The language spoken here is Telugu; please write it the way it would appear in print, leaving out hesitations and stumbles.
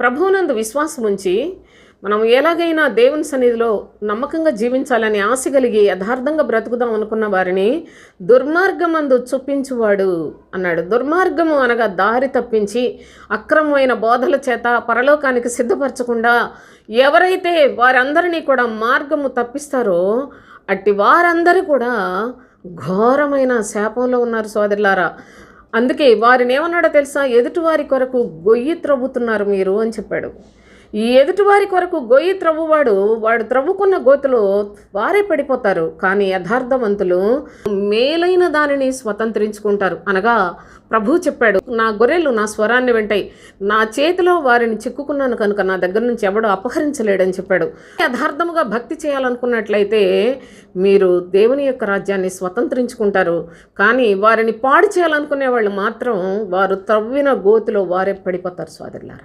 ప్రభువునందు విశ్వాసం ఉంచి మనం ఎలాగైనా దేవుని సన్నిధిలో నమ్మకంగా జీవించాలని ఆశ కలిగి యథార్థంగా బ్రతుకుదాం అనుకున్న వారిని దుర్మార్గమందు చూపించువాడు అన్నాడు. దుర్మార్గము అనగా దారి తప్పించి అక్రమమైన బోధల చేత పరలోకానికి సిద్ధపరచకుండా ఎవరైతే వారందరినీ కూడా మార్గము తప్పిస్తారో అట్టి వారందరూ కూడా ఘోరమైన శాపంలో ఉన్నారు సోదరులారా. అందుకే వారిని ఏమన్నాడో తెలుసా? ఎదుటివారి కొరకు గొయ్యి త్రవ్వుతున్నారు మీరు అని చెప్పాడు. ఈ ఎదుటివారి కొరకు గొయ్యి వాడు త్రవ్వుకున్న గోతులో వారే పడిపోతారు. కానీ యథార్థవంతులు మేలైన దానిని స్వతంత్రించుకుంటారు. అనగా ప్రభు చెప్పాడు, నా గొర్రెలు నా స్వరాన్ని వింటాయి, నా చేతిలో వారిని చిక్కుకున్నాను కనుక నా దగ్గర నుంచి ఎవడో అపహరించలేడని చెప్పాడు. యథార్థముగా భక్తి చేయాలనుకున్నట్లయితే మీరు దేవుని యొక్క రాజ్యాన్ని స్వతంత్రించుకుంటారు. కానీ వారిని పాడు చేయాలనుకునే వాళ్ళు మాత్రం వారు త్రవ్విన గోతులో వారే పడిపోతారు సోదరులారా.